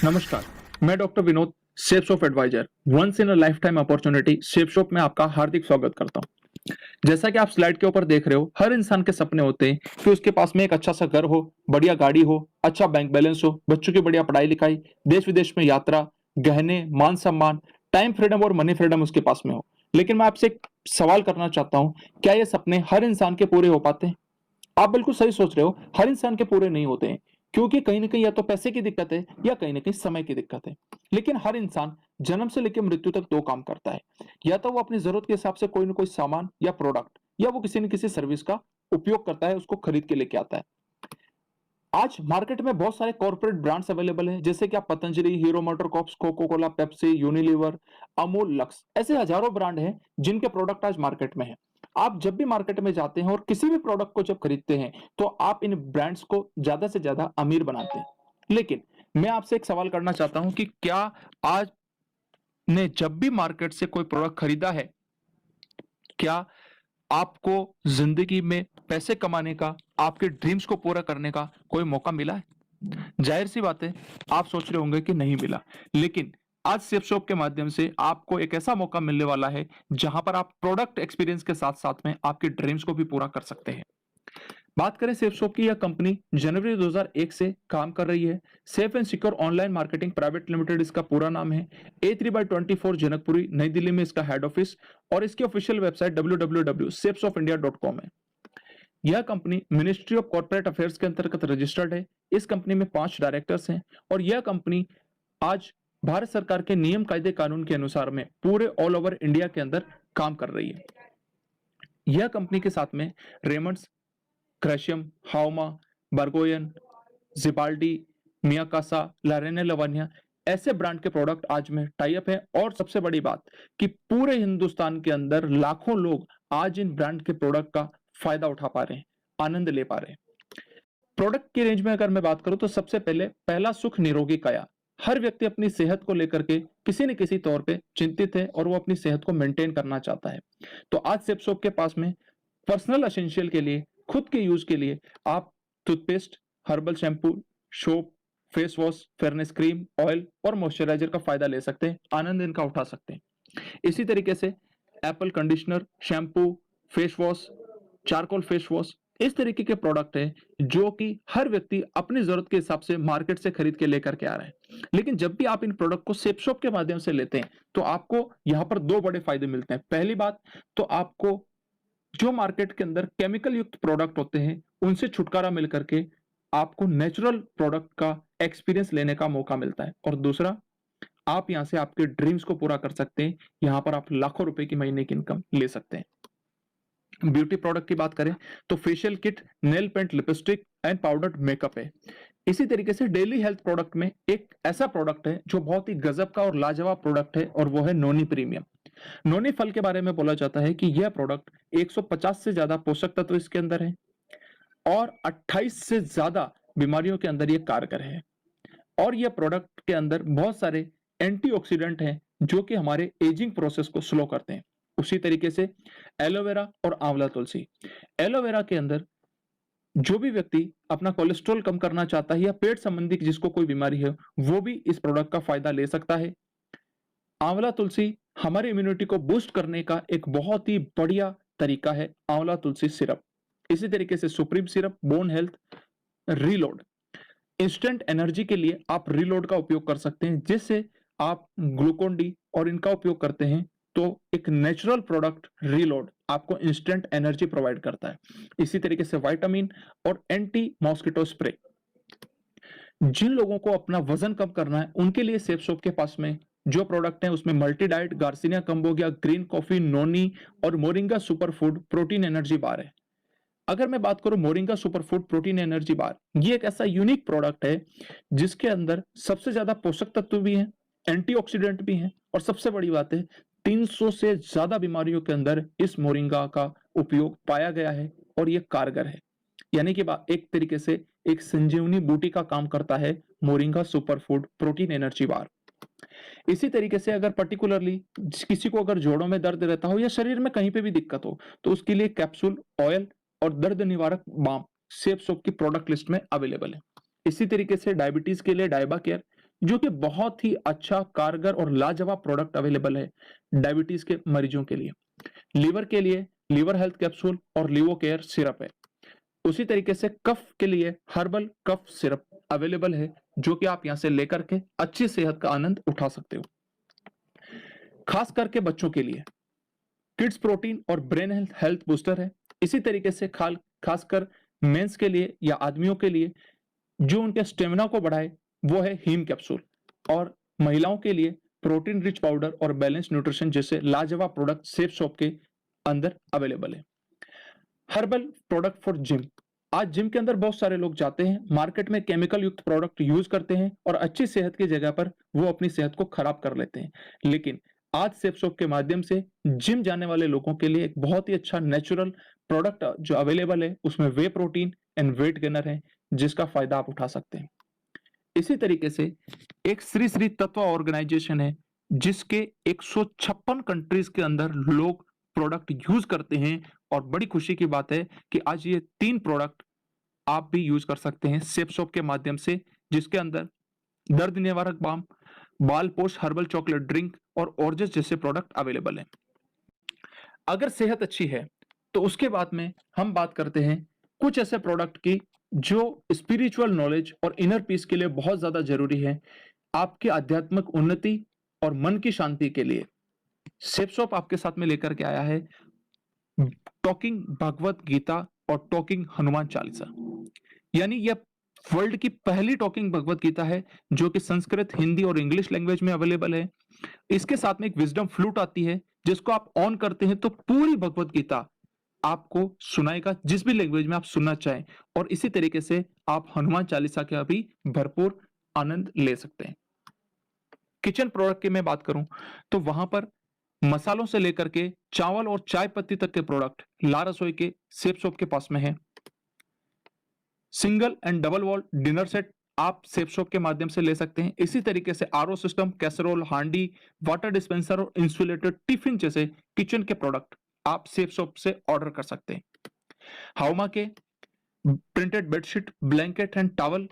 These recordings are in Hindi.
नमस्कार, मैं doctor Vinod, Safe Shop adviser, once in a lifetime opportunity Safe Shop में आपका हार्दिक स्वागत करता हूँ। जैसा कि आप स्लाइड के ऊपर देख रहे हो, हर इंसान के सपने होते हैं कि उसके पास में एक अच्छा सा घर हो, बढ़िया गाड़ी हो, अच्छा बैंक बैलेंस हो, बच्चों की बढ़िया पढ़ाई लिखाई, देश विदेश में यात्रा, गहने, मान सम्मान, टाइम फ्रीडम और मनी फ्रीडम उसके पास में हो। लेकिन मैं आपसे एक सवाल करना चाहता हूँ, क्या ये सपने हर इंसान के पूरे हो पाते हैं? आप बिल्कुल सही सोच रहे हो, हर इंसान के पूरे नहीं होते हैं, क्योंकि कहीं न कहीं या तो पैसे की दिक्कत है या कहीं न कहीं समय की दिक्कत है। लेकिन हर इंसान जन्म से लेकर मृत्यु तक 2 काम करता है, या तो वो अपनी ज़रूरत के हिसाब से कोई न कोई सामान या प्रोडक्ट या वो किसी न किसी सर्विस का उपयोग करता है, उसको खरीद के लेके आता है। आज मार्केट में बहुत सारे कॉर्पोरेट ब्रांड्स अवेलेबल हैं, जैसे कि आप Patanjali, Hero MotoCorps, Coca Cola, Pepsi, Unilever, Amul, Lux, ऐसे हजारों ब्रांड हैं जिनके प्रोडक्ट आज मार्केट में हैं। आप जब भी मार्केट में जाते हैं और किसी भी प्रोडक्ट को जब खरीदते हैं, तो आप इन ब्रांड्स को ज्यादा से ज्यादा अमीर बनाते हैं। लेकिन मैं आपसे एक सवाल करना चाहता हूं कि क्या आज ने जब भी मार्केट से कोई प्रोडक्ट खरीदा है, क्या आपको जिंदगी में पैसे कमाने का, आपके ड्रीम्स को पूरा करने का कोई मौका मिला है? जाहिर सी बात है, आप सोच रहे होंगे कि नहीं मिला। लेकिन आज सेफ शॉप के माध्यम से आपको एक ऐसा मौका मिलने वाला है जहां पर आप प्रोडक्ट एक्सपीरियंस के साथ साथ में आपके ड्रीम्स को भी पूरा कर सकते हैं। बात करें सेफ शॉप की, यह कंपनी जनवरी 2001 से काम कर रही है। Safe and secure online marketing private limited इसका पूरा नाम है। A3/24 जनकपुरी नई दिल्ली में इसका हेड ऑफिस और इसकी ऑफिशियल वेबसाइट www.safeshopindia.com है। यह company ministry of corporate affairs के अंतर्गत रजिस्टर्ड है। इस कंपनी में 5 डायरेक्टर्स हैं और यह कंपनी आज भारत सरकार के नियम कायदे कानून के अनुसार में पूरे ऑल ओवर इंडिया के अंदर काम कर रही है। यह कंपनी के साथ में रेमंड्स, क्रशियम, हाउमा, बर्गोयन, जिबाल्डी, मियाकासा, लारेने लवानिया, ऐसे ब्रांड के प्रोडक्ट आज में टाई अप है। और सबसे बड़ी बात कि पूरे हिंदुस्तान के अंदर लाखों लोग आज इन ब्रांड के प्रोडक्ट का फायदा उठा पा रहे हैं, आनंद ले पा रहे हैं। प्रोडक्ट की रेंज में अगर मैं बात करूं तो सबसे पहले पहला सुख निरोगी काया। हर व्यक्ति अपनी सेहत को लेकर के किसी न किसी तौर पे चिंतित है और वो अपनी सेहत को मेंटेन करना चाहता है। तो आज सेप शॉप के पास में पर्सनल एसेंशियल के लिए, खुद के यूज के लिए आप toothpaste, herbal shampoo, soap, face wash, fairness cream, oil और मॉइस्चराइजर का फायदा ले सकते हैं, आनंद इनका उठा सकते हैं। इसी तरीके से Apple conditioner, shampoo, face wash, charcoal face wash, इस तरीके के प्रोडक्ट है जो कि हर व्यक्ति अपनी जरूरत के हिसाब से मार्केट से खरीद के लेकर के आ रहा है। लेकिन जब भी आप इन प्रोडक्ट को सेप शॉप के माध्यम से लेते हैं, तो आपको यहां पर 2 बड़े फायदे मिलते हैं। पहली बात तो आपको जो मार्केट के अंदर केमिकल युक्त प्रोडक्ट होते हैं, उनसे छुटकारा मिल करके आपको नेचुरल प्रोडक्ट का एक्सपीरियंस लेने का मौका मिलता है। और दूसरा, आप यहां से आपके ड्रीम्स को पूरा कर सकते हैं। यहां पर आप लाखों रुपए की महीने की इनकम ले सकते हैं। ब्यूटी प्रोडक्ट की बात करें तो facial kit, nail paint, lipstick and powdered makeup है। इसी तरीके से डेली हेल्थ प्रोडक्ट में एक ऐसा प्रोडक्ट है जो बहुत ही गजब का और लाजवाब प्रोडक्ट है, और वो है नोनी प्रीमियम। नोनी फल के बारे में बोला जाता है कि यह प्रोडक्ट 150 से ज्यादा पोषक तत्व इसके अंदर है और 28 से ज्यादा बीमारियों के अंदर ये कारगर है। और यह प्रोडक्ट के अंदर बहुत सारे एंटीऑक्सीडेंट हैं जो कि हमारे एजिंग प्रोसेस को स्लो करते हैं। उसी तरीके से एलोवेरा और आंवला तुलसी। एलोवेरा के अंदर जो भी व्यक्ति अपना कोलेस्ट्रॉल कम करना चाहता है या पेट संबंधी जिसको कोई बीमारी है, वो भी इस प्रोडक्ट का फायदा ले सकता है। आंवला तुलसी हमारी इम्यूनिटी को बूस्ट करने का एक बहुत ही बढ़िया तरीका है, आंवला तुलसी सिरप। इसी तरीके से supreme syrup, bone health, reload, instant energy के लिए आप रीलोड का उपयोग कर सकते हैं, जिससे आप ग्लूकोन डी और इनका उपयोग करते हैं तो एक नेचुरल प्रोडक्ट रीलोड आपको इंस्टेंट एनर्जी प्रोवाइड करता है। इसी तरीके से विटामिन और एंटी मॉस्किटो स्प्रे। जिन लोगों को अपना वजन कम करना है, उनके लिए सेफ शॉप के पास में जो प्रोडक्ट है उसमें multi diet, garcinia cambogia, green coffee, noni और moringa super food protein energy bar है। अगर मैं बात करूं moringa superfood protein energy bar, ये एक ऐसा यूनिक प्रोडक्ट है जिसके अंदर सबसे ज्यादा पोषक तत्व भी हैं, एंटीऑक्सीडेंट भी हैं, और सबसे बड़ी बात है 300 से ज्यादा बीमारियों के अंदर इस मोरिंगा का उपयोग पाया गया है और ये कारगर है। यानी कि एक तरीके से एक संजीवनी बूटी का काम करता है मोरिंगा सुपरफूड प्रोटीन एनर्जी बार। इसी तरीके से अगर पर्टिकुलरली किसी को अगर जोड़ों में दर्द रहता हो या शरीर में कहीं पे भी दिक्कत हो, तो उसके लिए कैप्सूल, ऑयल और दर्द निवारक बाम सेफ सोप की प्रोडक्ट लिस्ट में अवेलेबल है। इसी तरीके से डायबिटीज के लिए डायबा केयर, जो कि बहुत ही अच्छा, कारगर और लाजवाब प्रोडक्ट अवेलेबल है डायबिटीज के मरीजों के लिए। लीवर के लिए लीवर हेल्थ कैप्सूल और लिवो केयर सिरप है। उसी तरीके से कफ के लिए हर्बल कफ सिरप अवेलेबल है, जो कि आप यहां से लेकर के अच्छी सेहत का आनंद उठा सकते हो। खास करके बच्चों के लिए किड्स प्रोटीन और ब्रेन हेल्थ हेल्थ बूस्टर है। इसी तरीके से खासकर मेंस के लिए या आदमियों के लिए जो उनके स्टेमिना को बढ़ाए वो है हीम कैप्सूल। और महिलाओं के लिए प्रोटीन रिच पाउडर और बैलेंस न्यूट्रिशन जैसे लाजवाब प्रोडक्ट सेफ शॉप के अंदर अवेलेबल है। Herbal product for gym. आज जिम के अंदर बहुत सारे लोग जाते हैं, मार्केट में केमिकल युक्त प्रोडक्ट यूज करते हैं और अच्छी सेहत की जगह पर वो अपनी सेहत को खराब कर लेते हैं। लेकिन आज सेफ शॉप के माध्यम से जिम जाने वाले लोगों के लिए एक बहुत ही अच्छा नेचुरल प्रोडक्ट जो अवेलेबल है, उसमें वे प्रोटीन एंड वेट गेनर है, जिसका फायदा आप उठा सकते हैं। इसी तरीके से एक श्री श्री तत्व ऑर्गेनाइजेशन है, जिसके 156 कंट्रीज के अंदर लोग प्रोडक्ट यूज करते हैं। और बड़ी खुशी की बात है कि आज ये 3 प्रोडक्ट आप भी यूज कर सकते हैं सेफ शॉप के माध्यम से, जिसके अंदर दर्द निवारक बाम, बाल पोष हर्बल चॉकलेट ड्रिंक और ऑर्जेस जैसे प्रोडक्ट अवेलेबल हैं। अगर सेहत अच्छी है तो उसके बाद में हम बात करते हैं कुछ ऐसे प्रोडक्ट की जो स्पिरिचुअल नॉलेज और इनर पीस के लिए बहुत ज्यादा जरूरी है, आपकी आध्यात्मिक उन्नति और मन की शांति के लिए। सेफ शॉप आपके साथ में लेकर के आया है टॉकिंग भगवत गीता और टॉकिंग हनुमान चालीसा। यानी यह वर्ल्ड की पहली टॉकिंग भगवत गीता है, जो कि संस्कृत, हिंदी और इंग्लिश लैंग्वेज में अवेलेबल है। इसके साथ में एक विजडम फ्लूट आती है, जिसको आप ऑन करते हैं तो पूरी भगवत गीता आपको सुनाएगा, जिस भी लैंग्वेज में आप सुनना चाहें। और इसी तरीके से आप हनुमान चालीसा का भी भरपूर आनंद ले सकते हैं। किचन प्रोडक्ट की मैं बात करूं तो वहां पर मसालों से लेकर के चावल और चाय पत्ती तक के प्रोडक्ट ला रसोई के सेफ शॉप के पास में है। Single and double wall dinner set आप सेफ शॉप के माध्यम से ले सकते हैं। इसी तरीके से आरओ सिस्टम, कैसरोल, हांडी, वाटर डिस्पेंसर और इंसुलेटेड टिफिन जैसे किचन के प्रोडक्ट आप सेफ शॉप से ऑर्डर कर सकते हैं। हाउमा के printed bedsheet, blanket and towel.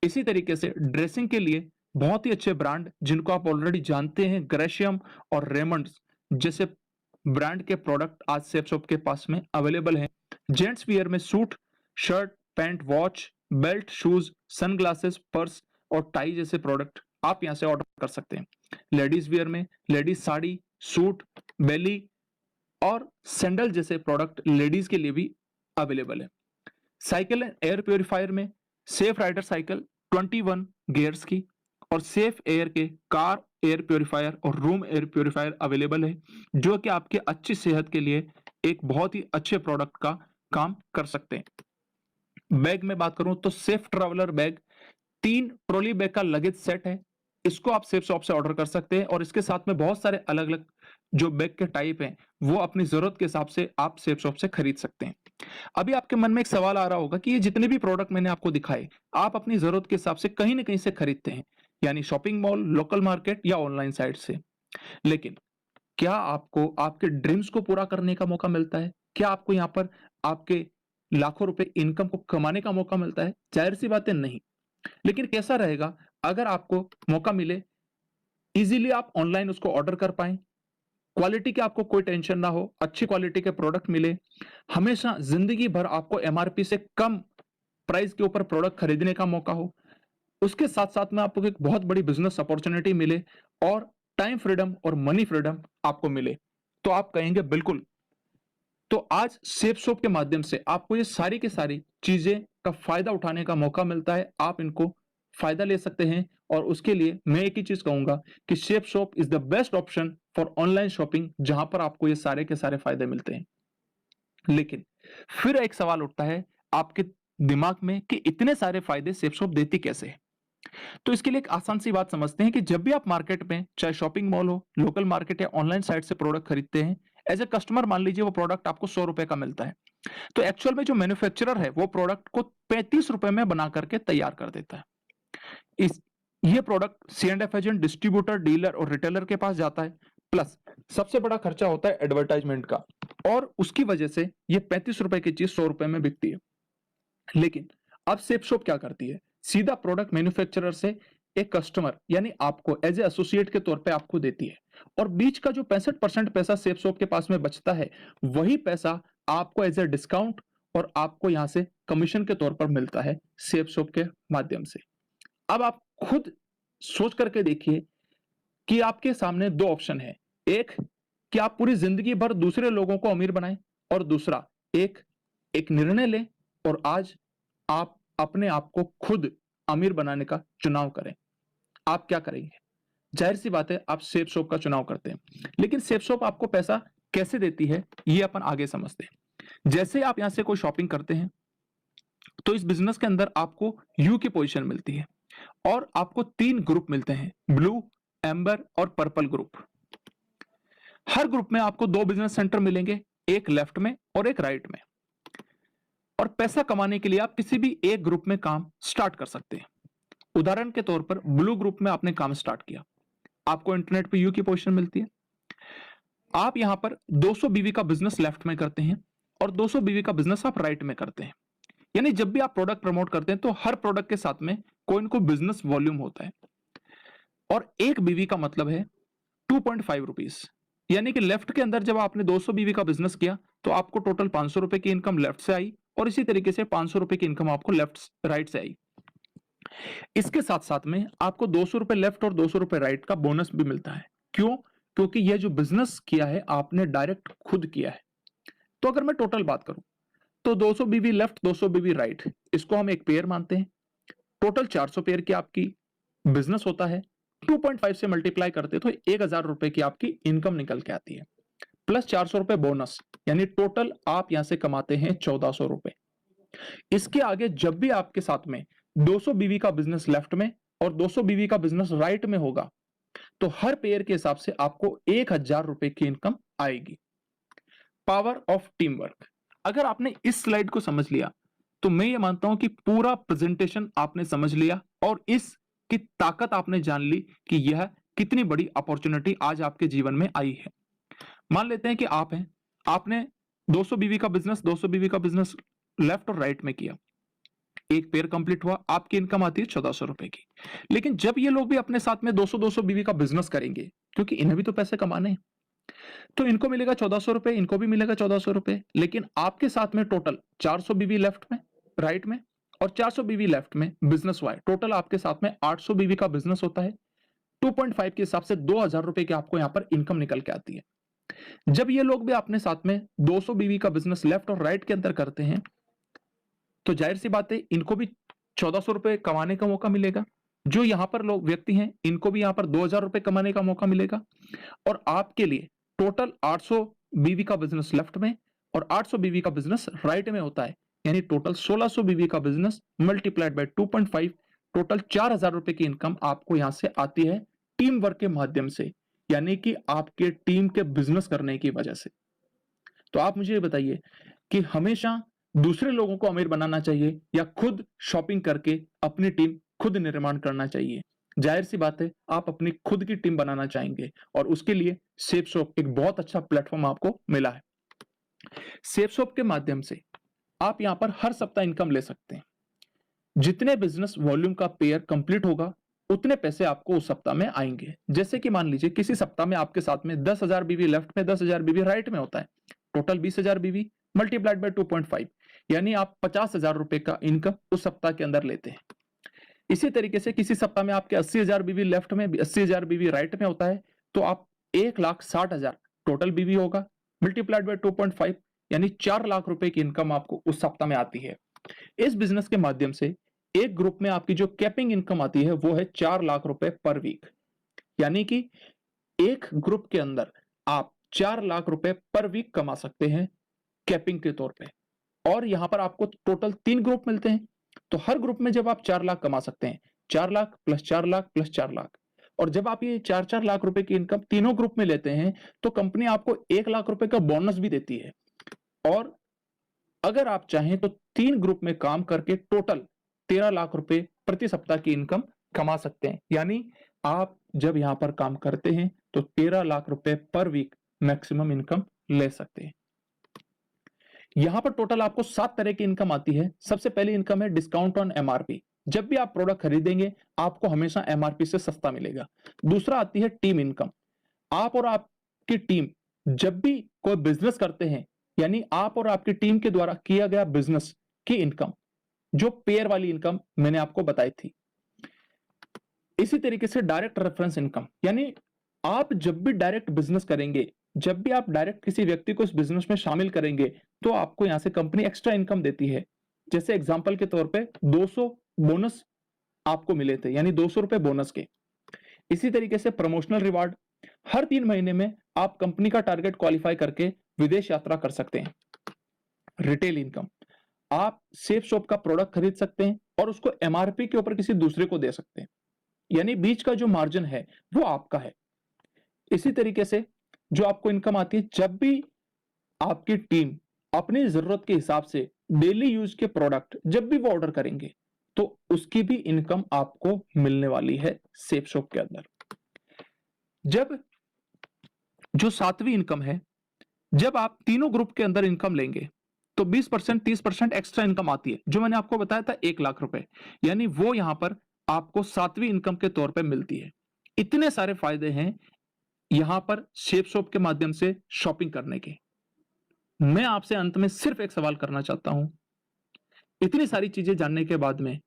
इसी तरीके से ड्रेसिंग के लिए बहुत ही अच्छे ब्रांड जिनको आप ऑलरेडी जानते हैं, ग्रेशियम और रेमंड्स जैसे ब्रांड के प्रोडक्ट आज सेफ शॉप के पास में अवेलेबल हैं। जेंट्स वियर में suit, shirt, pant, watch, belt, shoes, sunglasses, purse और टाई जैसे प्रोडक्ट आप यहां से ऑर्डर कर सकते हैं। लेडीज वियर में लेडीज साड़ी, सूट, बेली और सैंडल जैसे प्रोडक्ट लेडीज के लिए भी अवेलेबल है। साइकिल एंड एयर प्योरीफायर में सेफ राइडर साइकिल 21 गियर्स की और सेफ एयर के कार एयर प्योरीफायर और रूम एयर प्योरीफायर अवेलेबल है, जो कि आपके अच्छी सेहत के लिए एक बहुत ही अच्छे प्रोडक्ट का काम कर सकते हैं। बैग में बात करूं तो safe traveller bag 3 trolley bag का लगेज सेट है। इसको आप सेफ शॉप से ऑर्डर कर सकते हैं और इसके साथ में बहुत सारे अलग अलग जो बैग के टाइप हैं वो अपनी जरूरत के हिसाब से आप सेफ शॉप से खरीद सकते हैं। अभी आपके मन में एक सवाल आ रहा होगा कि ये जितने भी प्रोडक्ट मैंने आपको दिखाए आप अपनी जरूरत के हिसाब से कहीं ना कहीं से खरीदते हैं, यानी शॉपिंग मॉल, लोकल मार्केट या ऑनलाइन साइट से। लेकिन क्या आपको आपके ड्रीम्स को पूरा करने का मौका मिलता है? क्या आपको यहाँ पर आपके लाखों रुपए इनकम को कमाने का मौका मिलता है? जाहिर सी बात है नहीं। लेकिन कैसा रहेगा अगर आपको मौका मिले, इजीली आप ऑनलाइन उसको ऑर्डर कर पाए, क्वालिटी की आपको कोई टेंशन ना हो, अच्छी क्वालिटी के प्रोडक्ट मिले, हमेशा जिंदगी भर आपको एमआरपी से कम प्राइस के ऊपर प्रोडक्ट खरीदने का मौका हो, उसके साथ साथ में आपको एक बहुत बड़ी बिजनेस अपॉर्चुनिटी मिले और टाइम फ्रीडम और मनी फ्रीडम आपको मिले, तो आप कहेंगे बिल्कुल। तो आज सेफ शॉप के माध्यम से आपको ये सारी की सारी चीजें का फायदा उठाने का मौका मिलता है। आप इनको फायदा ले सकते हैं और उसके लिए मैं एक ही चीज कहूंगा कि safe shop is the best option for online shopping, जहां पर आपको ये सारे के सारे फायदे मिलते हैं। लेकिन फिर एक सवाल उठता है आपके दिमाग में कि इतने सारे फायदे सेफ शॉप देती कैसे है? तो इसके लिए एक आसान सी बात समझते हैं कि जब भी आप मार्केट में, चाहे शॉपिंग मॉल हो, लोकल मार्केट या ऑनलाइन साइट से प्रोडक्ट खरीदते हैं, एज ए कस्टमर मान लीजिए वो प्रोडक्ट आपको 100 रुपए का मिलता है, तो एक्चुअल में जो मैन्युफैक्चरर है वो प्रोडक्ट को 35 रुपए में बना करके तैयार कर देता है। इस ये product C&F agent, distributor, dealer और रिटेलर के पास जाता है, प्लस सबसे बड़ा खर्चा होता है एडवर्टाइजमेंट का, और उसकी वजह से ये 35 रुपए की चीज 100 रुपए में बिकती है। लेकिन अब सेफ शॉप क्या करती है? सीधा प्रोडक्ट मैन्युफैक्चरर से एक कस्टमर यानी आपको एज ए एसोसिएट के तौर पे आपको देती है, और बीच का जो 65% पैसा सेफ शॉप के पास में बचता है, वही पैसा आपको एज ए डिस्काउंट और आपको यहां से कमीशन के तौर पर मिलता है सेफ शॉप के माध्यम से। अब आप खुद सोच करके देखिए कि आपके सामने दो ऑप्शन है, एक कि आप पूरी जिंदगी भर दूसरे लोगों को अमीर बनाएं, और दूसरा एक एक निर्णय लें और आज आप अपने आप को खुद अमीर बनाने का चुनाव करें। आप क्या करेंगे? जाहिर सी बात है आप सेफ शॉप का चुनाव करते हैं, लेकिन सेफ शॉप आपको पैसा कैसे देती है ये अपन आगे समझते हैं। जैसे आप यहां से कोई शॉपिंग करते हैं तो इस बिजनेस के अंदर आपको यू की पोजीशन मिलती है, और आपको 3 ग्रुप मिलते हैं, ब्लू, एम्बर और पर्पल ग्रुप। हर ग्रुप में आपको 2 बिजनेस सेंटर मिलेंगे, एक लेफ्ट में और एक राइट में। और पैसा कमाने के लिए आप किसी भी एक ग्रुप में काम स्टार्ट कर सकते हैं। उदाहरण के तौर पर ब्लू ग्रुप में आपने काम स्टार्ट किया, आपको इंटरनेट पे यू की पोजीशन मिलती है। आप यहां पर 200 बीवी का बिजनेस लेफ्ट में करते हैं और 200 बीवी का बिजनेस आप राइट में करते हैं। यानी जब भी आप प्रोडक्ट प्रमोट करते हैं तो हर प्रोडक्ट के साथ में कोई ना कोई बिजनेस वॉल्यूम होता है, और एक बीवी का मतलब है 2.5 रुपीज। यानी कि लेफ्ट के अंदर जब आपने 200 बीवी का बिजनेस किया तो आपको टोटल 500 रुपए की इनकम लेफ्ट से आई, और इसी तरीके से 500 रुपए की इनकम आपको लेफ्ट राइट से आई। इसके साथ साथ में आपको 200 रुपए लेफ्ट और 200 रुपए राइट का बोनस भी मिलता है। क्यों? क्योंकि यह जो बिजनेस किया है आपने डायरेक्ट खुद किया है। तो अगर मैं टोटल बात करूं तो 200 बीवी लेफ्ट 200 बीवी राइट, इसको हम एक पेयर मानते हैं। टोटल 400 पेयर की आपकी बिजनेस होता है, 2.5 से मल्टीप्लाई करते तो 1000 रुपए की आपकी इनकम निकल के आती है, प्लस 400 रुपए बोनस, यानी टोटल आप यहां से कमाते हैं 1400 रुपए। इसके आगे जब भी आपके साथ में 200 बीवी का बिजनेस लेफ्ट में और 200 बीवी का बिजनेस राइट में होगा तो हर पेयर के हिसाब से आपको 1000 रुपए की इनकम आएगी। Power of team work. अगर आपने इस स्लाइड को समझ लिया तो मैं ये मानता हूं कि पूरा प्रेजेंटेशन आपने समझ लिया और इसकी ताकत आपने जान ली कि यह कितनी बड़ी अपॉर्चुनिटी आज आपके जीवन में आई है। मान लेते हैं कि आप हैं, आपने 200 बीवी का बिजनेस लेफ्ट और राइट में किया, एक पेयर कंप्लीट हुआ, आपकी इनकम आती है 1400 रुपए की। लेकिन जब ये लोग भी अपने साथ में 200 बीवी का बिजनेस करेंगे, क्योंकि इन्हें भी तो पैसे कमाने हैं, तो इनको मिलेगा 1400 रुपए, इनको भी मिलेगा 1400 रुपए। लेकिन आपके साथ में टोटल 400 बीवी लेफ्ट में राइट में और 400 बीवी लेफ्ट में बिजनेस हुआ है, टोटल आपके साथ में 800 बीवी का बिजनेस होता है। 2.5 के हिसाब से 2000 रुपए की आपको यहां पर इनकम निकल के आती है। जब ये लोग भी अपने साथ में 200 बीवी का बिजनेस लेफ्ट और राइट के अंदर करते हैं तो जाहिर सी बात है इनको भी 1400 रुपए कमाने का मौका मिलेगा। जो यहां पर लोग व्यक्ति हैं इनको भी यहां पर 2000 रुपए कमाने का मौका मिलेगा, और आपके लिए टोटल 800 बीवी का बिजनेस लेफ्ट में और 800 बीवी का बिजनेस राइट में होता है, यानी टोटल 1600 बीवी का बिजनेस मल्टीप्लाइड बाय 2.5, टोटल 4000 रुपए की इनकम आपको यहां से आती है टीम वर्क के माध्यम से, यानी कि आपके टीम के बिजनेस करने की वजह से। तो आप मुझे ये बताइए कि हमेशा दूसरे लोगों को अमीर बनाना चाहिए या खुद शॉपिंग करके अपनी टीम खुद निर्माण करना चाहिए? जाहिर सी बात है आप अपनी खुद की टीम बनाना चाहेंगे, और उसके लिए सेफ शॉप एक बहुत अच्छा प्लेटफॉर्म आपको मिला है। सेफ शॉप के माध्यम से आप यहां पर हर सप्ताह इनकम ले सकते हैं। जितने बिजनेस वॉल्यूम का पेयर कंप्लीट होगा उतने पैसे आपको उस सप्ताह में आएंगे। जैसे कि मान लीजिए किसी सप्ताह में आपके साथ में 10,000 बीवी लेफ्ट में 10,000 बीवी राइट में होता है, टोटल 20,000 बीवी मल्टीप्लाइड बाय 2.5, यानी आप 50,000 रुपए का इनकम उस सप्ताह के अंदर लेते हैं। इसी तरीके से किसी सप्ताह में आपके 80,000 बीवी लेफ्ट में 80,000 बीवी राइट में होता है तो आप 1,60,000 टोटल बीवी होगा मल्टीप्लाइड बाय 2.5, यानी 4 लाख रुपए की इनकम आपको उस सप्ताह में आती है। इस बिजनेस के माध्यम से एक ग्रुप में आपकी जो कैपिंग इनकम आती है वो है 4 लाख रुपए पर वीक, यानी कि एक ग्रुप के अंदर आप 4 लाख रुपए पर वीक कमा सकते हैं कैपिंग के तौर पे। और यहां पर आपको टोटल 3 ग्रुप मिलते हैं, तो हर ग्रुप में जब आप 4 लाख कमा सकते हैं, 4 लाख प्लस 4 लाख प्लस 4 लाख, और जब आप ये 4-4 लाख रुपए की इनकम तीनों ग्रुप में लेते हैं तो कंपनी आपको 1 लाख रुपए का बोनस भी देती है। और अगर आप चाहें तो 3 ग्रुप में काम करके टोटल 13 लाख रुपए प्रति सप्ताह की इनकम कमा सकते हैं। यानी आप जब यहां पर काम करते हैं तो 13 लाख रुपए पर वीक मैक्सिमम इनकम ले सकते हैं। यहां पर टोटल आपको 7 तरह की इनकम आती है। सबसे पहली इनकम है डिस्काउंट ऑन एमआरपी, जब भी आप प्रोडक्ट खरीदेंगे आपको हमेशा एमआरपी से सस्ता मिलेगा। दूसरा आती है टीम इनकम। आप और आपकी टीम जब भी कोई बिजनेस करते हैं, यानी आप और आपकी टीम के द्वारा किया गया बिजनेस की इनकम, जो पेयर वाली इनकम मैंने आपको बताई थी। इसी तरीके से डायरेक्ट रेफरेंस इनकम, यानी आप जब भी डायरेक्ट बिजनेस करेंगे, जब भी आप डायरेक्ट किसी व्यक्ति को इस बिजनेस में शामिल करेंगे, तो आपको यहां से कंपनी एक्स्ट्रा इनकम देती है। जैसे एग्जांपल के तौर पे 200 बोनस आपको मिले थे, यानी 200 रुपए बोनस के। इसी तरीके से प्रमोशनल रिवार्ड, हर 3 महीने में आप कंपनी का टारगेट क्वालिफाई करके विदेश यात्रा कर सकते हैं। रिटेल इनकम, आप सेफ शॉप का प्रोडक्ट खरीद सकते हैं और उसको एमआरपी के ऊपर किसी दूसरे को दे सकते हैं, यानी बीच का जो मार्जिन है वो आपका है। इसी तरीके से जो आपको इनकम आती है, जब भी आपकी टीम अपनी जरूरत के हिसाब से डेली यूज के प्रोडक्ट जब भी वो ऑर्डर करेंगे, तो उसकी भी इनकम आपको मिलने वाली है सेफ शॉप के अंदर। जब जो सातवीं इनकम है, जब आप तीनों ग्रुप के अंदर इनकम लेंगे तो 20% 30% एक्स्ट्रा इनकम आती है, जो मैंने आपको बताया था 1 लाख रुपए, यानी वो यहां पर आपको सातवीं इनकम के तौर पे मिलती है। इतने सारे फायदे हैं यहां पर शेप शॉप के माध्यम से शॉपिंग करने के। मैं आपसे अंत में सिर्फ एक सवाल करना चाहता हूं, इतनी सारी चीजें जानने के बाद में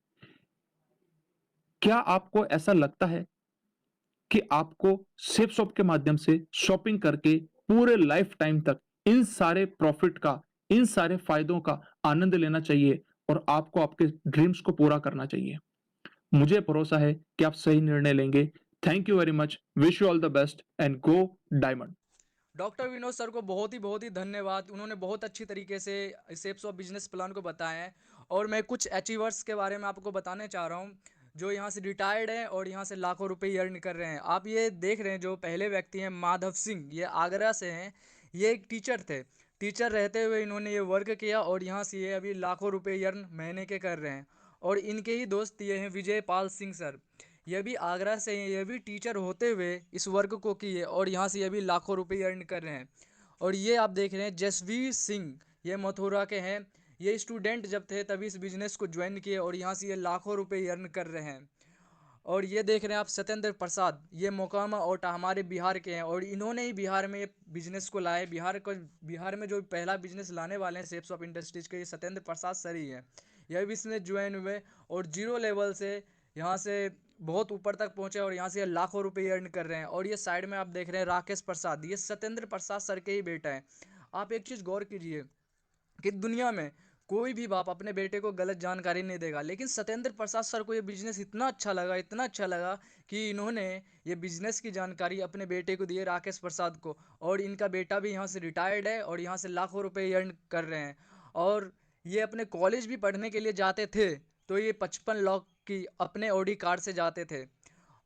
क्या आपको ऐसा लगता है कि आपको सेफ शॉप के माध्यम से शॉपिंग करके पूरे लाइफ टाइम तक इन सारे प्रॉफिट का, इन सारे फायदों का आनंद लेना चाहिए और आपको आपके ड्रीम्स को पूरा करना चाहिए? मुझे भरोसा है कि आप सही निर्णय लेंगे। Thank you very much, wish you all the best and go diamond. Doctor Vinod sir को बहुत ही धन्यवाद। उन्होंने बहुत अच्छी तरीके से शेप्स ऑफ बिजनेस प्लान को बताया है। और मैं कुछ अचीवर्स के बारे में आपको बताने चाह रहा हूँ जो यहाँ से रिटायर्ड हैं और यहाँ से लाखों रुपए अर्न कर रहे हैं। आप ये देख रहे हैं, जो पहले व्यक्ति हैं माधव सिंह, ये आगरा से हैं। ये एक टीचर थे। टीचर रहते हुए इन्होंने ये वर्क किया और यहाँ से ये अभी लाखों रुपए अर्न महीने के कर रहे हैं। और इनके ही दोस्त ये हैं विजय पाल सिंह सर। ये भी आगरा से हैं, ये भी टीचर होते हुए इस वर्क को किए और यहाँ से ये भी लाखों रुपए अर्न कर रहे हैं। और ये आप देख रहे हैं जसवीर सिंह, ये मथुरा के हैं। ये स्टूडेंट जब थे तभी इस बिजनेस को ज्वाइन किए और यहाँ से ये लाखों रुपए अर्न कर रहे हैं। और ये देख रहे हैं आप सत्येंद्र प्रसाद, ये मोकामा और हमारे बिहार के हैं और इन्होंने ही बिहार में ये बिजनेस को लाए। बिहार में जो पहला बिजनेस लाने वाले हैं शेप्स ऑफ इंडस्ट्रीज के, ये सत्येंद्र प्रसाद सर ही है। यह भी इसमें ज्वाइन हुए और जीरो लेवल से यहाँ से बहुत ऊपर तक पहुँचे और यहाँ से ये लाखों रुपए अर्न कर रहे हैं। और ये साइड में आप देख रहे हैं राकेश प्रसाद, ये सत्येंद्र प्रसाद सर के ही बेटा है। आप एक चीज़ गौर कीजिए कि दुनिया में कोई भी बाप अपने बेटे को गलत जानकारी नहीं देगा, लेकिन सत्येंद्र प्रसाद सर को ये बिजनेस इतना अच्छा लगा, इतना अच्छा लगा कि इन्होंने ये बिजनेस की जानकारी अपने बेटे को दिए, राकेश प्रसाद को। और इनका बेटा भी यहाँ से रिटायर्ड है और यहाँ से लाखों रुपए अर्न कर रहे हैं। और ये अपने कॉलेज भी पढ़ने के लिए जाते थे तो ये 55 लाख की अपने ऑडी कार से जाते थे।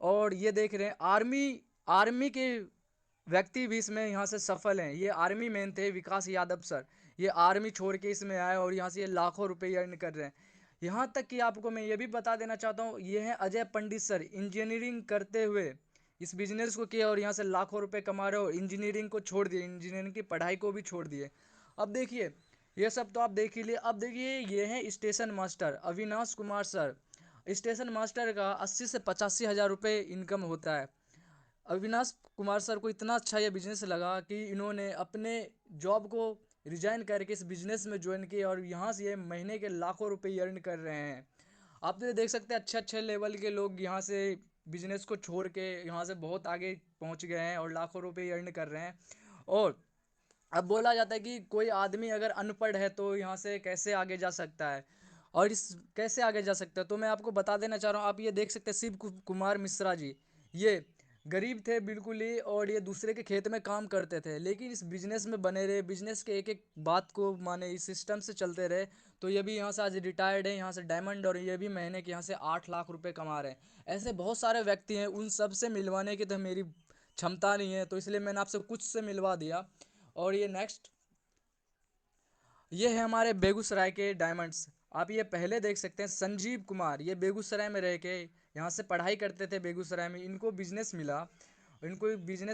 और ये देख रहे हैं आर्मी आर्मी के व्यक्ति भी इसमें यहाँ से सफल हैं। ये आर्मी मैन थे विकास यादव सर, ये आर्मी छोड़ के इसमें आए और यहाँ से ये लाखों रुपए अर्न कर रहे हैं। यहाँ तक कि आपको मैं ये भी बता देना चाहता हूँ, ये हैं अजय पंडित सर, इंजीनियरिंग करते हुए इस बिजनेस को किया और यहाँ से लाखों रुपए कमा रहे हो। इंजीनियरिंग को छोड़ दिए, इंजीनियरिंग की पढ़ाई को भी छोड़ दिए। अब देखिए, ये सब तो आप देख ही लिए। अब देखिए, ये हैं station master Avinash Kumar sir. Station master का 80 से 85 हज़ार रुपये इनकम होता है। अविनाश कुमार सर को इतना अच्छा ये बिजनेस लगा कि इन्होंने अपने जॉब को रिजाइन करके इस बिजनेस में ज्वाइन किया और यहाँ से ये महीने के लाखों रुपए अर्न कर रहे हैं। आप तो ये देख सकते हैं अच्छे अच्छे लेवल के लोग यहाँ से बिजनेस को छोड़ के यहाँ से बहुत आगे पहुँच गए हैं और लाखों रुपए अर्न कर रहे हैं। और अब बोला जाता है कि कोई आदमी अगर अनपढ़ है तो यहाँ से कैसे आगे जा सकता है, और इस कैसे आगे जा सकता है तो मैं आपको बता देना चाह रहा हूँ। आप ये देख सकते हैं कुमार मिश्रा जी, ये गरीब थे बिल्कुल ही और ये दूसरे के खेत में काम करते थे, लेकिन इस बिजनेस में बने रहे, बिजनेस के एक एक बात को माने, इस सिस्टम से चलते रहे। तो ये भी यहाँ से आज रिटायर्ड है, यहाँ से डायमंड, और ये भी महीने के यहाँ से 8 लाख रुपए कमा रहे हैं। ऐसे बहुत सारे व्यक्ति हैं, उन सब से मिलवाने की तो मेरी क्षमता नहीं है, तो इसलिए मैंने आपसे कुछ से मिलवा दिया। और ये नेक्स्ट, ये है हमारे बेगूसराय के डायमंड्स। आप ये पहले देख सकते हैं संजीव कुमार, ये बेगूसराय में रह के यहाँ से पढ़ाई करते थे बेगूसराय में, इनको बिजनेस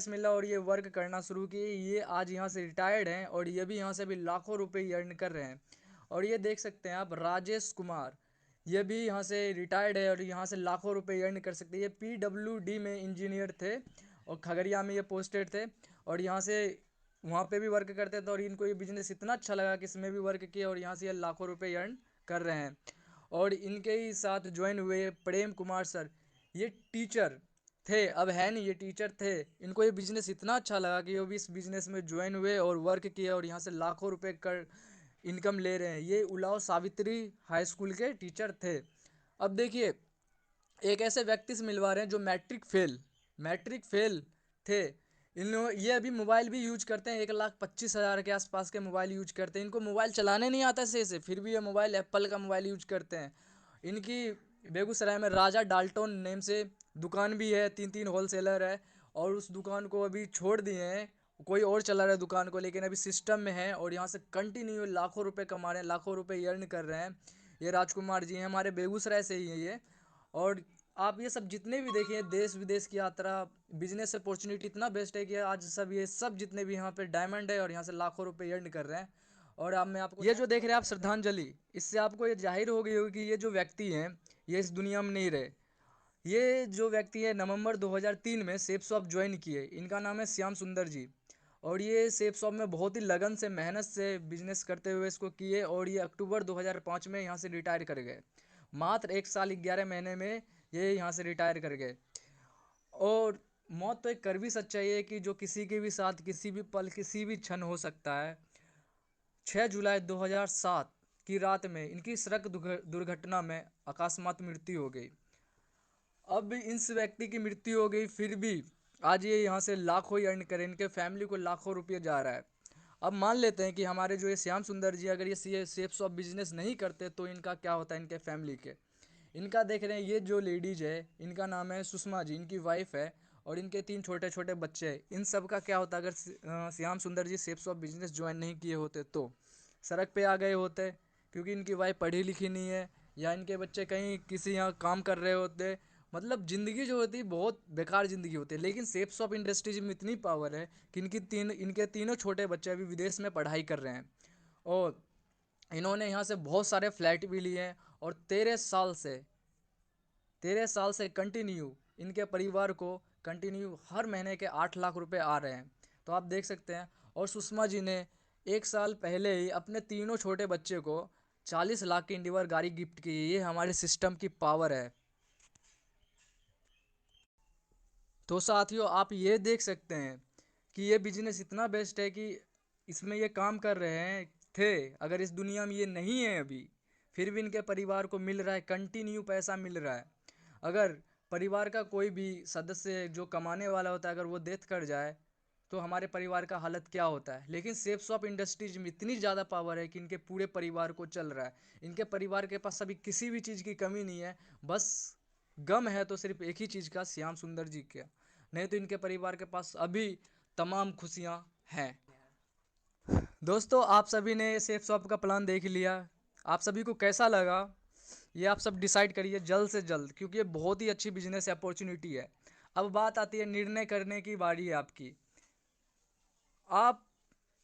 मिला और ये वर्क करना शुरू किए। ये आज यहाँ से रिटायर्ड हैं और ये भी यहाँ से भी लाखों रुपए अर्न कर रहे हैं। और ये देख सकते हैं आप राजेश कुमार, ये भी यहाँ से रिटायर्ड है और यहाँ से लाखों रुपए अर्न कर सकते हैं। ये PWD में इंजीनियर थे और खगड़िया में ये पोस्टेड थे और यहाँ से वहाँ पे भी वर्क करते थे और इनको ये बिजनेस इतना अच्छा लगा कि इसमें भी वर्क किया और यहाँ से ये लाखों रुपए अर्न कर रहे हैं। और इनके ही साथ ज्वाइन हुए प्रेम कुमार सर, ये टीचर थे, अब है नहीं, ये टीचर थे। इनको ये बिजनेस इतना अच्छा लगा कि वो भी इस बिजनेस में ज्वाइन हुए और वर्क किया और यहाँ से लाखों रुपए कर इनकम ले रहे हैं। ये उलाव सावित्री हाई स्कूल के टीचर थे। अब देखिए, एक ऐसे व्यक्ति से मिलवा रहे हैं जो मैट्रिक फेल थे। ये अभी मोबाइल भी यूज करते हैं, 1,25,000 के आसपास के मोबाइल यूज करते हैं। इनको मोबाइल चलाने नहीं आता सही से, फिर भी ये मोबाइल एप्पल का मोबाइल यूज करते हैं। इनकी बेगूसराय में राजा डाल्टन नेम से दुकान भी है, 3 होलसेलर है और उस दुकान को अभी छोड़ दिए हैं, कोई और चला रहा है दुकान को, लेकिन अभी सिस्टम में है और यहाँ से कंटिन्यू लाखों रुपए कमा रहे हैं, लाखों रुपए अर्न कर रहे हैं। ये राजकुमार जी हैं, हमारे बेगूसराय से ही हैं ये। और आप ये सब जितने भी देखिए, देश विदेश की यात्रा, बिजनेस अपॉर्चुनिटी इतना बेस्ट है कि आज सब ये सब जितने भी यहाँ पे डायमंड है और यहाँ से लाखों रुपए अर्न कर रहे हैं। और अब मैं आपको ये जो देख रहे हैं आप श्रद्धांजलि, इससे आपको ये जाहिर हो गई होगी कि ये जो व्यक्ति हैं ये इस दुनिया में नहीं रहे। ये जो व्यक्ति है नवंबर 2003 में सेप शॉप ज्वाइन किए। इनका नाम है श्याम सुंदर जी और ये सेप शॉप में बहुत ही लगन से मेहनत से बिजनेस करते हुए इसको किए और ये अक्टूबर 2005 में यहाँ से रिटायर कर गए। मात्र 1 साल 11 महीने में ये यहाँ से रिटायर कर गए। और मौत तो एक कड़वी सच्चाई है कि जो किसी के भी साथ किसी भी पल किसी भी क्षण हो सकता है। 6 जुलाई 2007 की रात में इनकी सड़क दुर्घटना में अकस्मात मृत्यु हो गई। अब इस व्यक्ति की मृत्यु हो गई, फिर भी आज ये यहाँ से लाखों ही अर्न करें, इनके फैमिली को लाखों रुपये जा रहा है। अब मान लेते हैं कि हमारे जो ये श्याम सुंदर जी अगर ये सेफ शॉप बिजनेस नहीं करते तो इनका क्या होता है, इनके फैमिली के। इनका देख रहे हैं, ये जो लेडीज है इनका नाम है सुषमा जी, इनकी वाइफ है और इनके 3 छोटे छोटे बच्चे हैं। इन सब का क्या होता अगर श्याम सुंदर जी सेफ शॉप बिजनेस ज्वाइन नहीं किए होते तो सड़क पे आ गए होते, क्योंकि इनकी वाइफ पढ़ी लिखी नहीं है या इनके बच्चे कहीं किसी यहाँ काम कर रहे होते। मतलब ज़िंदगी जो होती है बहुत बेकार ज़िंदगी होती है। लेकिन सेफ शॉप इंडस्ट्रीज में इतनी पावर है कि इनके तीनों छोटे बच्चे अभी विदेश में पढ़ाई कर रहे हैं और इन्होंने यहाँ से बहुत सारे फ्लैट भी लिए हैं और 13 साल से कंटिन्यू इनके परिवार को कंटिन्यू हर महीने के 8 लाख रुपए आ रहे हैं। तो आप देख सकते हैं। और सुषमा जी ने 1 साल पहले ही अपने तीनों छोटे बच्चे को 40 लाख की इंडिवर गाड़ी गिफ्ट की। ये हमारे सिस्टम की पावर है। तो साथियों आप ये देख सकते हैं कि ये बिजनेस इतना बेस्ट है कि इसमें ये काम कर रहे हैं थे, अगर इस दुनिया में ये नहीं है अभी, फिर भी इनके परिवार को मिल रहा है, कंटिन्यू पैसा मिल रहा है। अगर परिवार का कोई भी सदस्य जो कमाने वाला होता है अगर वो डेथ कर जाए तो हमारे परिवार का हालत क्या होता है। लेकिन सेफ शॉप इंडस्ट्रीज में इतनी ज़्यादा पावर है कि इनके पूरे परिवार को चल रहा है। इनके परिवार के पास अभी किसी भी चीज़ की कमी नहीं है, बस गम है तो सिर्फ एक ही चीज़ का, श्याम सुंदर जी का। नहीं तो इनके परिवार के पास अभी तमाम खुशियाँ हैं। दोस्तों आप सभी ने सेफ शॉप का प्लान देख लिया, आप सभी को कैसा लगा ये आप सब डिसाइड करिए जल्द से जल्द, क्योंकि ये बहुत ही अच्छी बिजनेस अपॉर्चुनिटी है। अब बात आती है निर्णय करने की बारी है आपकी। आप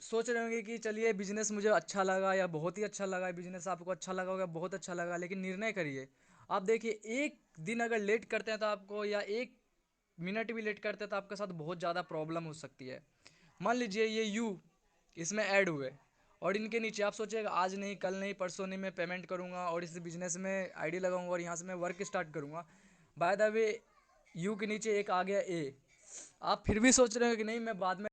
सोच रहे होंगे कि चलिए बिजनेस मुझे अच्छा लगा या बहुत ही अच्छा लगा, बिजनेस आपको अच्छा लगा होगा, बहुत अच्छा लगा, लेकिन निर्णय करिए। आप देखिए, एक दिन अगर लेट करते हैं तो आपको, या 1 मिनट भी लेट करते हैं तो आपके साथ बहुत ज़्यादा प्रॉब्लम हो सकती है। मान लीजिए ये इसमें ऐड हुए और इनके नीचे आप सोचिएगा आज नहीं, कल नहीं, परसों नहीं, मैं पेमेंट करूँगा और इस बिज़नेस में आईडी लगाऊंगा और यहाँ से मैं वर्क स्टार्ट करूँगा। बाय द वे के नीचे एक आ गया आप फिर भी सोच रहे हो कि नहीं मैं बाद में